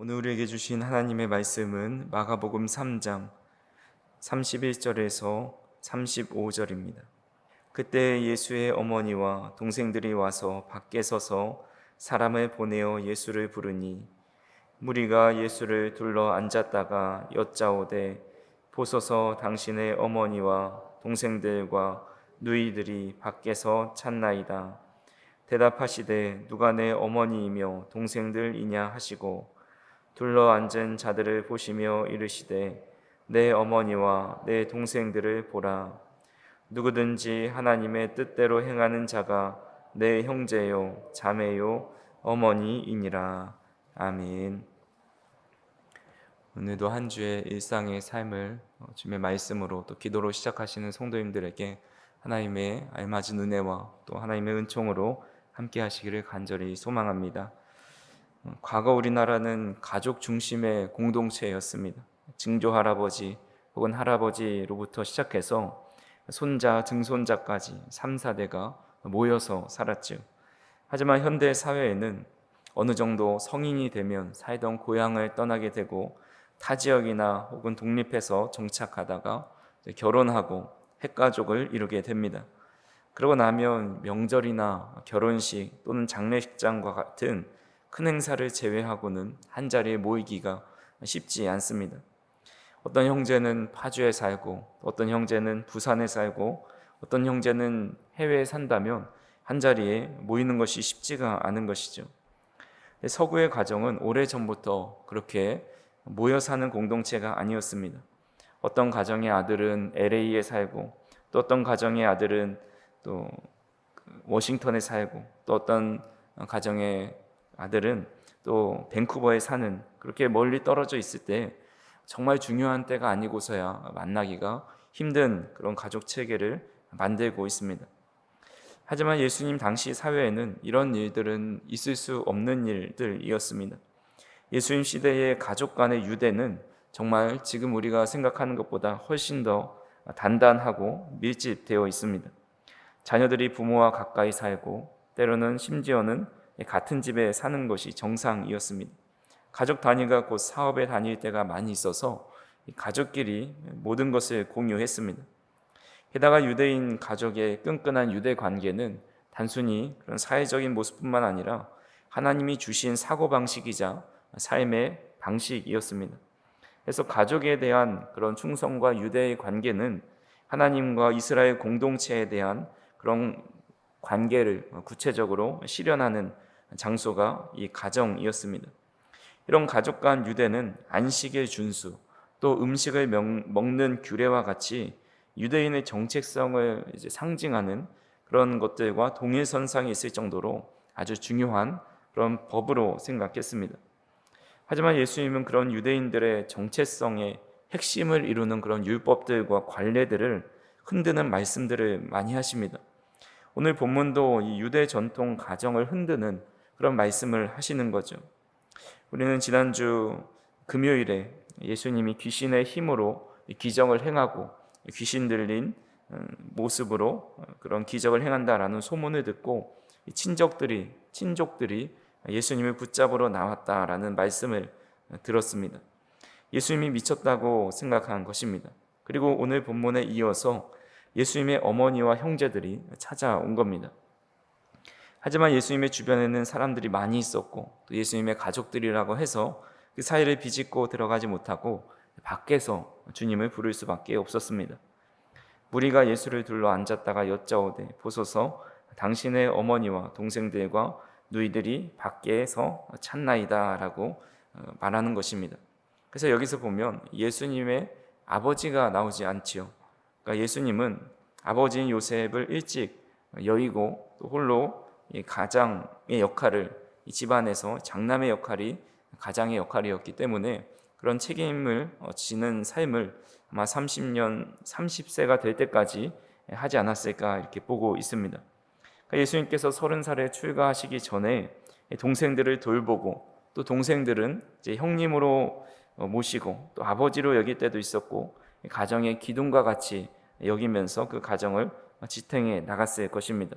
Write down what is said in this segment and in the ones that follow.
오늘 우리에게 주신 하나님의 말씀은 마가복음 3장 31절에서 35절입니다. 그때 예수의 어머니와 동생들이 와서 밖에 서서 사람을 보내어 예수를 부르니 무리가 예수를 둘러 앉았다가 여짜오되 보소서 당신의 어머니와 동생들과 누이들이 밖에서 찾나이다. 대답하시되 누가 내 어머니이며 동생들이냐 하시고 둘러 앉은 자들을 보시며 이르시되 내 어머니와 내 동생들을 보라. 누구든지 하나님의 뜻대로 행하는 자가 내 형제요 자매요 어머니이니라. 아멘. 오늘도 한 주의 일상의 삶을 주님의 말씀으로 또 기도로 시작하시는 성도님들에게 하나님의 알맞은 은혜와 또 하나님의 은총으로 함께 하시기를 간절히 소망합니다. 과거 우리나라는 가족 중심의 공동체였습니다. 증조 할아버지 혹은 할아버지로부터 시작해서 손자, 증손자까지 3, 4대가 모여서 살았죠. 하지만 현대 사회에는 어느 정도 성인이 되면 살던 고향을 떠나게 되고 타 지역이나 혹은 독립해서 정착하다가 결혼하고 핵가족을 이루게 됩니다. 그러고 나면 명절이나 결혼식 또는 장례식장과 같은 큰 행사를 제외하고는 한자리에 모이기가 쉽지 않습니다. 어떤 형제는 파주에 살고 어떤 형제는 부산에 살고 어떤 형제는 해외에 산다면 한자리에 모이는 것이 쉽지가 않은 것이죠. 서구의 가정은 오래전부터 그렇게 모여 사는 공동체가 아니었습니다. 어떤 가정의 아들은 LA에 살고 또 어떤 가정의 아들은 또 워싱턴에 살고 또 어떤 가정의 아들은 또 밴쿠버에 사는 그렇게 멀리 떨어져 있을 때 정말 중요한 때가 아니고서야 만나기가 힘든 그런 가족 체계를 만들고 있습니다. 하지만 예수님 당시 사회에는 이런 일들은 있을 수 없는 일들이었습니다. 예수님 시대의 가족 간의 유대는 정말 지금 우리가 생각하는 것보다 훨씬 더 단단하고 밀집되어 있습니다. 자녀들이 부모와 가까이 살고 때로는 심지어는 같은 집에 사는 것이 정상이었습니다. 가족 단위가 곧 사업에 다닐 때가 많이 있어서 가족끼리 모든 것을 공유했습니다. 게다가 유대인 가족의 끈끈한 유대 관계는 단순히 그런 사회적인 모습뿐만 아니라 하나님이 주신 사고방식이자 삶의 방식이었습니다. 그래서 가족에 대한 그런 충성과 유대의 관계는 하나님과 이스라엘 공동체에 대한 그런 관계를 구체적으로 실현하는 장소가 이 가정이었습니다. 이런 가족 간 유대는 안식의 준수, 또 음식을 먹는 규례와 같이 유대인의 정체성을 상징하는 그런 것들과 동일선상이 있을 정도로 아주 중요한 그런 법으로 생각했습니다. 하지만 예수님은 그런 유대인들의 정체성의 핵심을 이루는 그런 율법들과 관례들을 흔드는 말씀들을 많이 하십니다. 오늘 본문도 이 유대 전통 가정을 흔드는 그런 말씀을 하시는 거죠. 우리는 지난주 금요일에 예수님이 귀신의 힘으로 기적을 행하고 귀신 들린 모습으로 그런 기적을 행한다라는 소문을 듣고 친족들이 예수님을 붙잡으러 나왔다라는 말씀을 들었습니다. 예수님이 미쳤다고 생각한 것입니다. 그리고 오늘 본문에 이어서 예수님의 어머니와 형제들이 찾아온 겁니다. 하지만 예수님의 주변에는 사람들이 많이 있었고 또 예수님의 가족들이라고 해서 그 사이를 비집고 들어가지 못하고 밖에서 주님을 부를 수밖에 없었습니다. 무리가 예수를 둘러 앉았다가 여짜오되 보소서 당신의 어머니와 동생들과 누이들이 밖에서 찾나이다 라고 말하는 것입니다. 그래서 여기서 보면 예수님의 아버지가 나오지 않지요. 그러니까 예수님은 아버지인 요셉을 일찍 여의고 또 홀로 이 가장의 역할을 이 집안에서 장남의 역할이 가장의 역할이었기 때문에 그런 책임을 지는 삶을 아마 30세가 될 때까지 하지 않았을까 이렇게 보고 있습니다. 그러니까 예수님께서 30살에 출가하시기 전에 동생들을 돌보고 또 동생들은 이제 형님으로 모시고 또 아버지로 여길 때도 있었고 가정의 기둥과 같이 여기면서 그 가정을 지탱해 나갔을 것입니다.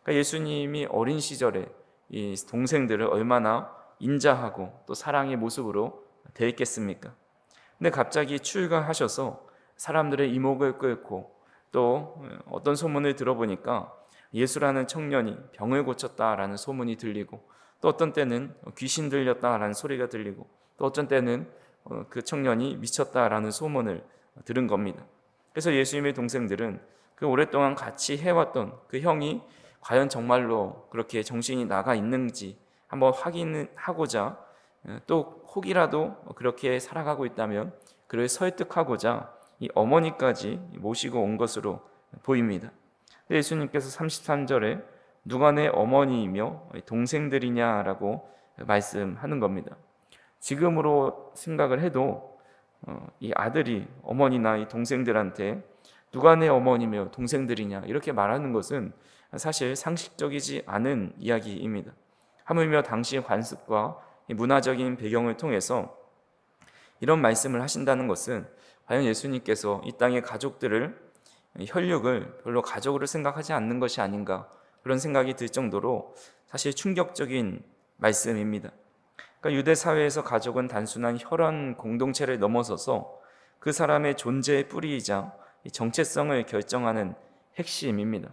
그러니까 예수님이 어린 시절에 이 동생들을 얼마나 인자하고 또 사랑의 모습으로 되있겠습니까? 근데 갑자기 출가하셔서 사람들의 이목을 끌고 또 어떤 소문을 들어보니까 예수라는 청년이 병을 고쳤다라는 소문이 들리고 또 어떤 때는 귀신 들렸다라는 소리가 들리고 또 어떤 때는 그 청년이 미쳤다라는 소문을 들은 겁니다. 그래서 예수님의 동생들은 그 오랫동안 같이 해왔던 그 형이 과연 정말로 그렇게 정신이 나가 있는지 한번 확인하고자 또 혹이라도 그렇게 살아가고 있다면 그를 설득하고자 이 어머니까지 모시고 온 것으로 보입니다. 예수님께서 33절에 누가 내 어머니이며 동생들이냐라고 말씀하는 겁니다. 지금으로 생각을 해도 이 아들이 어머니나 이 동생들한테 누가 내 어머니며 동생들이냐 이렇게 말하는 것은 사실 상식적이지 않은 이야기입니다. 하물며 당시의 관습과 문화적인 배경을 통해서 이런 말씀을 하신다는 것은 과연 예수님께서 이 땅의 가족들을 혈육을 별로 가족으로 생각하지 않는 것이 아닌가 그런 생각이 들 정도로 사실 충격적인 말씀입니다. 그러니까 유대 사회에서 가족은 단순한 혈연 공동체를 넘어서서 그 사람의 존재의 뿌리이자 정체성을 결정하는 핵심입니다.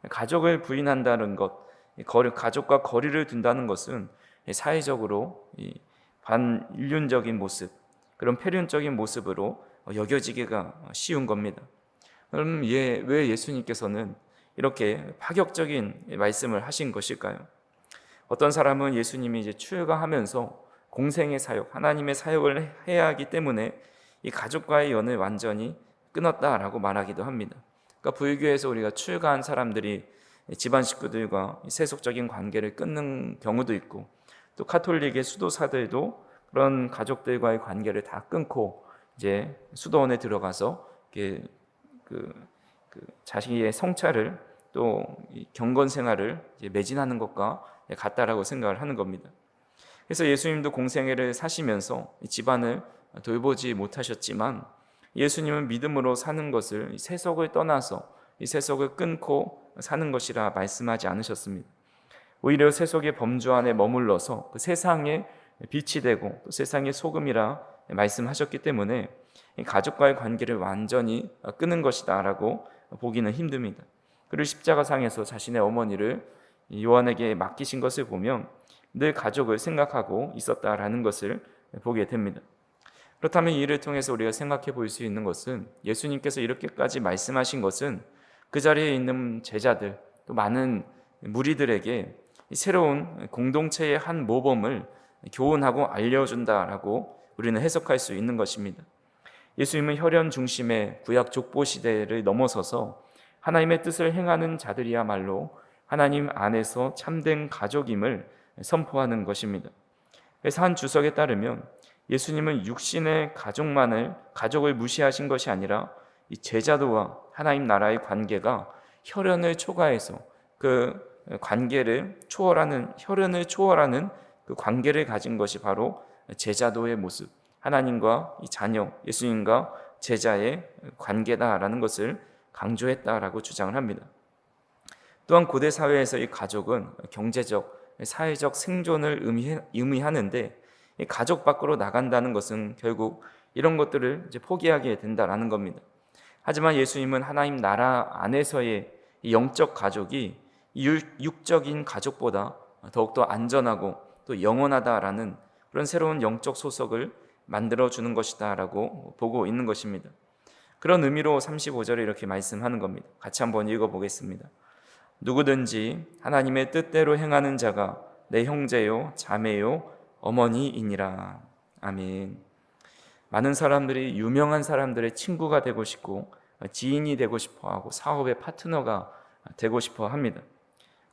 가족을 부인한다는 것, 가족과 거리를 둔다는 것은 사회적으로 반인륜적인 모습, 그런 폐륜적인 모습으로 여겨지기가 쉬운 겁니다. 그럼 왜 예수님께서는 이렇게 파격적인 말씀을 하신 것일까요? 어떤 사람은 예수님이 이제 출가하면서 공생의 사역, 하나님의 사역을 해야 하기 때문에 이 가족과의 연을 완전히 끊었다라고 말하기도 합니다. 그러니까 불교에서 우리가 출가한 사람들이 집안 식구들과 세속적인 관계를 끊는 경우도 있고 또 카톨릭의 수도사들도 그런 가족들과의 관계를 다 끊고 이제 수도원에 들어가서 자신의 성찰을 또 경건 생활을 매진하는 것과 같다라고 생각을 하는 겁니다. 그래서 예수님도 공생애를 사시면서 집안을 돌보지 못하셨지만 예수님은 믿음으로 사는 것을 세속을 떠나서 이 세속을 끊고 사는 것이라 말씀하지 않으셨습니다. 오히려 세속의 범주 안에 머물러서 그 세상의 빛이 되고 또 세상의 소금이라 말씀하셨기 때문에 가족과의 관계를 완전히 끊은 것이다라고 보기는 힘듭니다. 그리고 십자가상에서 자신의 어머니를 요한에게 맡기신 것을 보면 늘 가족을 생각하고 있었다라는 것을 보게 됩니다. 그렇다면 이 일을 통해서 우리가 생각해 볼 수 있는 것은 예수님께서 이렇게까지 말씀하신 것은 그 자리에 있는 제자들 또 많은 무리들에게 새로운 공동체의 한 모범을 교훈하고 알려준다라고 우리는 해석할 수 있는 것입니다. 예수님은 혈연 중심의 구약 족보 시대를 넘어서서 하나님의 뜻을 행하는 자들이야말로 하나님 안에서 참된 가족임을 선포하는 것입니다. 그래서 한 주석에 따르면 예수님은 육신의 가족을 무시하신 것이 아니라 이 제자도와 하나님 나라의 관계가 혈연을 초과해서 그 관계를 초월하는 혈연을 초월하는 그 관계를 가진 것이 바로 제자도의 모습, 하나님과 이 자녀, 예수님과 제자의 관계다라는 것을 강조했다라고 주장을 합니다. 또한 고대 사회에서 이 가족은 경제적, 사회적 생존을 의미하는데 이 가족 밖으로 나간다는 것은 결국 이런 것들을 이제 포기하게 된다라는 겁니다. 하지만 예수님은 하나님 나라 안에서의 영적 가족이 육적인 가족보다 더욱더 안전하고 또 영원하다라는 그런 새로운 영적 소속을 만들어주는 것이다라고 보고 있는 것입니다. 그런 의미로 35절에 이렇게 말씀하는 겁니다. 같이 한번 읽어보겠습니다. 누구든지 하나님의 뜻대로 행하는 자가 내 형제요 자매요 어머니이니라. 아멘. 많은 사람들이 유명한 사람들의 친구가 되고 싶고 지인이 되고 싶어하고 사업의 파트너가 되고 싶어 합니다.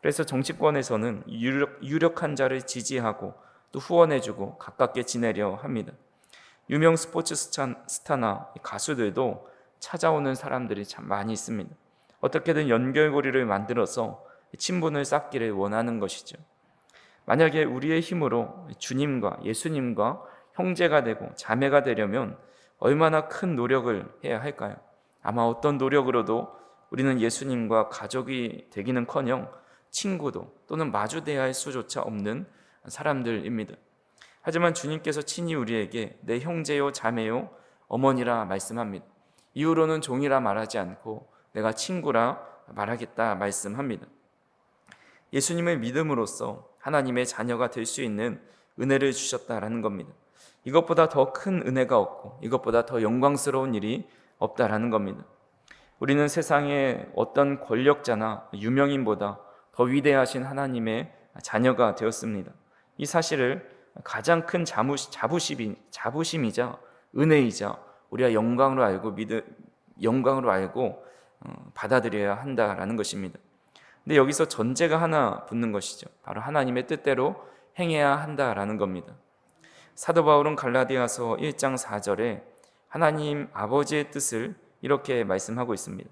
그래서 정치권에서는 유력한 자를 지지하고 또 후원해주고 가깝게 지내려 합니다. 유명 스포츠 스타나 가수들도 찾아오는 사람들이 참 많이 있습니다. 어떻게든 연결고리를 만들어서 친분을 쌓기를 원하는 것이죠. 만약에 우리의 힘으로 주님과 예수님과 형제가 되고 자매가 되려면 얼마나 큰 노력을 해야 할까요? 아마 어떤 노력으로도 우리는 예수님과 가족이 되기는커녕 친구도 또는 마주 대할 수조차 없는 사람들입니다. 하지만 주님께서 친히 우리에게 내 형제요 자매요 어머니라 말씀합니다. 이후로는 종이라 말하지 않고 내가 친구라 말하겠다 말씀합니다. 예수님을 믿음으로써 하나님의 자녀가 될 수 있는 은혜를 주셨다라는 겁니다. 이것보다 더 큰 은혜가 없고 이것보다 더 영광스러운 일이 없다라는 겁니다. 우리는 세상의 어떤 권력자나 유명인보다 더 위대하신 하나님의 자녀가 되었습니다. 이 사실을 가장 큰 자부심이자 은혜이자 우리가 영광으로 알고 받아들여야 한다라는 것입니다. 근데 여기서 전제가 하나 붙는 것이죠. 바로 하나님의 뜻대로 행해야 한다라는 겁니다. 사도 바울은 갈라디아서 1장 4절에 하나님 아버지의 뜻을 이렇게 말씀하고 있습니다.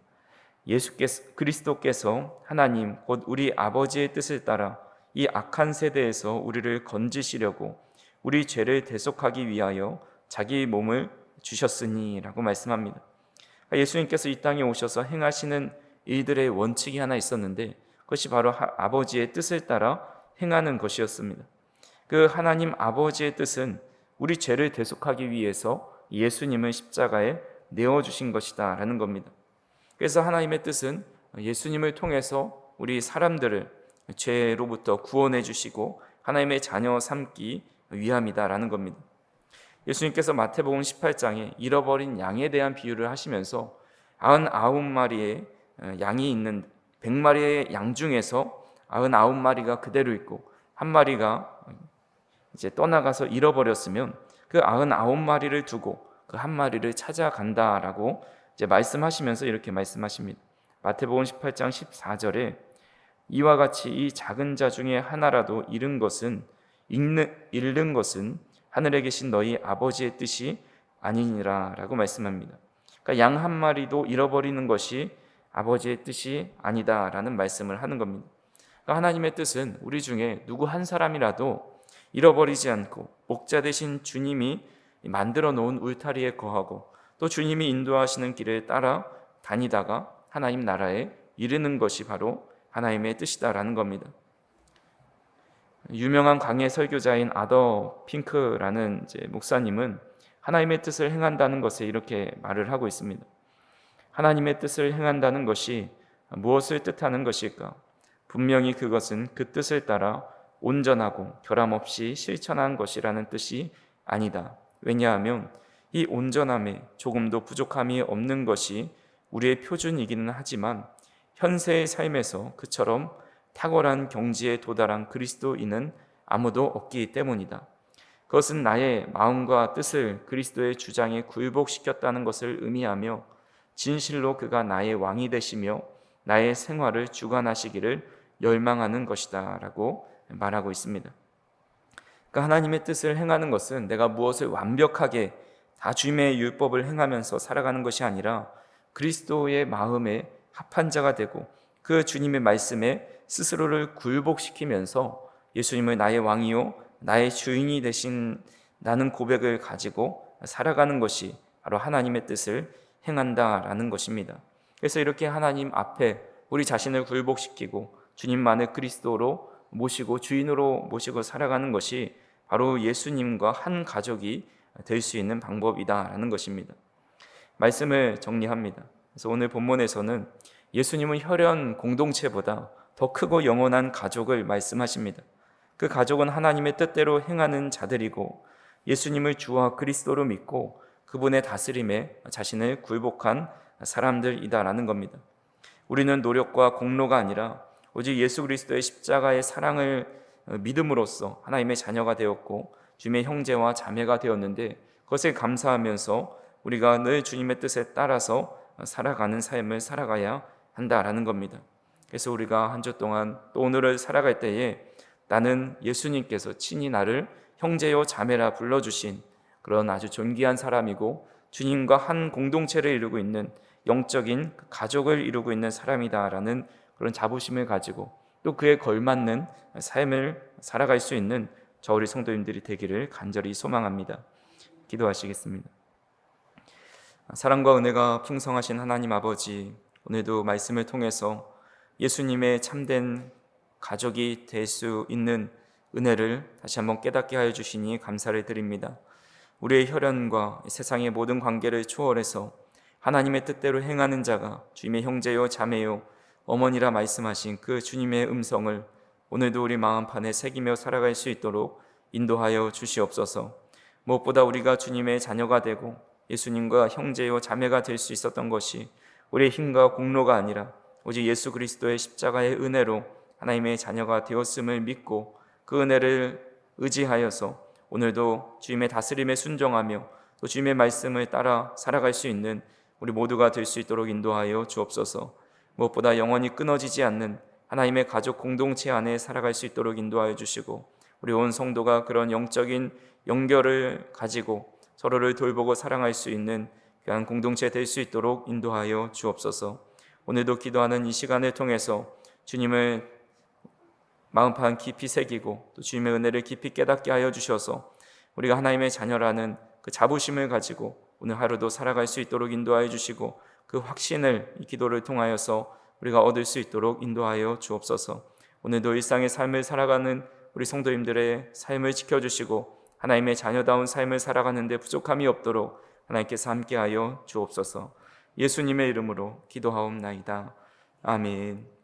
그리스도께서 하나님 곧 우리 아버지의 뜻을 따라 이 악한 세대에서 우리를 건지시려고 우리 죄를 대속하기 위하여 자기 몸을 주셨으니 라고 말씀합니다. 예수님께서 이 땅에 오셔서 행하시는 일들의 원칙이 하나 있었는데 그것이 바로 아버지의 뜻을 따라 행하는 것이었습니다. 그 하나님 아버지의 뜻은 우리 죄를 대속하기 위해서 예수님을 십자가에 내어주신 것이다 라는 겁니다. 그래서 하나님의 뜻은 예수님을 통해서 우리 사람들을 죄로부터 구원해 주시고 하나님의 자녀 삼기 위함이다 라는 겁니다. 예수님께서 마태복음 18장에 잃어버린 양에 대한 비유를 하시면서 99마리의 양이 있는 100마리의 양 중에서 99마리가 그대로 있고 한 마리가 이제 떠나가서 잃어버렸으면 그 99마리를 두고 그 한 마리를 찾아간다라고 이제 말씀하시면서 이렇게 말씀하십니다. 마태복음 18장 14절에 이와 같이 이 작은 자 중에 하나라도 잃는 것은 하늘에 계신 너희 아버지의 뜻이 아니니라 라고 말씀합니다. 그러니까 양 한 마리도 잃어버리는 것이 아버지의 뜻이 아니다라는 말씀을 하는 겁니다. 그러니까 하나님의 뜻은 우리 중에 누구 한 사람이라도 잃어버리지 않고 목자 되신 주님이 만들어 놓은 울타리에 거하고 또 주님이 인도하시는 길을 따라 다니다가 하나님 나라에 이르는 것이 바로 하나님의 뜻이다라는 겁니다. 유명한 강해 설교자인 아더 핑크라는 목사님은 하나님의 뜻을 행한다는 것에 이렇게 말을 하고 있습니다. 하나님의 뜻을 행한다는 것이 무엇을 뜻하는 것일까? 분명히 그것은 그 뜻을 따라 온전하고 결함 없이 실천한 것이라는 뜻이 아니다. 왜냐하면 이 온전함에 조금도 부족함이 없는 것이 우리의 표준이기는 하지만 현세의 삶에서 그처럼 탁월한 경지에 도달한 그리스도인은 아무도 없기 때문이다. 그것은 나의 마음과 뜻을 그리스도의 주장에 굴복시켰다는 것을 의미하며 진실로 그가 나의 왕이 되시며 나의 생활을 주관하시기를 열망하는 것이다 라고 말하고 있습니다. 그러니까 하나님의 뜻을 행하는 것은 내가 무엇을 완벽하게 다 주님의 율법을 행하면서 살아가는 것이 아니라 그리스도의 마음에 합한 자가 되고 그 주님의 말씀에 스스로를 굴복시키면서 예수님을 나의 왕이요 나의 주인이 되신 나는 고백을 가지고 살아가는 것이 바로 하나님의 뜻을 행한다라는 것입니다. 그래서 이렇게 하나님 앞에 우리 자신을 굴복시키고 주님만을 그리스도로 모시고 주인으로 모시고 살아가는 것이 바로 예수님과 한 가족이 될 수 있는 방법이다라는 것입니다. 말씀을 정리합니다. 그래서 오늘 본문에서는 예수님은 혈연 공동체보다 더 크고 영원한 가족을 말씀하십니다. 그 가족은 하나님의 뜻대로 행하는 자들이고 예수님을 주와 그리스도로 믿고 그분의 다스림에 자신을 굴복한 사람들이다라는 겁니다. 우리는 노력과 공로가 아니라 오직 예수 그리스도의 십자가의 사랑을 믿음으로써 하나님의 자녀가 되었고 주님의 형제와 자매가 되었는데 그것에 감사하면서 우리가 늘 주님의 뜻에 따라서 살아가는 삶을 살아가야 한다라는 겁니다. 그래서 우리가 한 주 동안 또 오늘을 살아갈 때에 나는 예수님께서 친히 나를 형제요 자매라 불러주신 그런 아주 존귀한 사람이고 주님과 한 공동체를 이루고 있는 영적인 가족을 이루고 있는 사람이다라는 그런 자부심을 가지고 또 그에 걸맞는 삶을 살아갈 수 있는 저 우리 성도님들이 되기를 간절히 소망합니다. 기도하시겠습니다. 사랑과 은혜가 풍성하신 하나님 아버지, 오늘도 말씀을 통해서 예수님의 참된 가족이 될 수 있는 은혜를 다시 한번 깨닫게 하여 주시니 감사를 드립니다. 우리의 혈연과 세상의 모든 관계를 초월해서 하나님의 뜻대로 행하는 자가 주님의 형제요 자매요 어머니라 말씀하신 그 주님의 음성을 오늘도 우리 마음판에 새기며 살아갈 수 있도록 인도하여 주시옵소서. 무엇보다 우리가 주님의 자녀가 되고 예수님과 형제요 자매가 될 수 있었던 것이 우리의 힘과 공로가 아니라 오직 예수 그리스도의 십자가의 은혜로 하나님의 자녀가 되었음을 믿고 그 은혜를 의지하여서 오늘도 주님의 다스림에 순종하며 또 주님의 말씀을 따라 살아갈 수 있는 우리 모두가 될 수 있도록 인도하여 주옵소서. 무엇보다 영원히 끊어지지 않는 하나님의 가족 공동체 안에 살아갈 수 있도록 인도하여 주시고 우리 온 성도가 그런 영적인 연결을 가지고 서로를 돌보고 사랑할 수 있는 귀한 공동체 될 수 있도록 인도하여 주옵소서. 오늘도 기도하는 이 시간을 통해서 주님을 마음판 깊이 새기고 또 주님의 은혜를 깊이 깨닫게 하여 주셔서 우리가 하나님의 자녀라는 그 자부심을 가지고 오늘 하루도 살아갈 수 있도록 인도하여 주시고 그 확신을 이 기도를 통하여서 우리가 얻을 수 있도록 인도하여 주옵소서. 오늘도 일상의 삶을 살아가는 우리 성도님들의 삶을 지켜주시고 하나님의 자녀다운 삶을 살아가는 데 부족함이 없도록 하나님께서 함께하여 주옵소서. 예수님의 이름으로 기도하옵나이다. 아멘.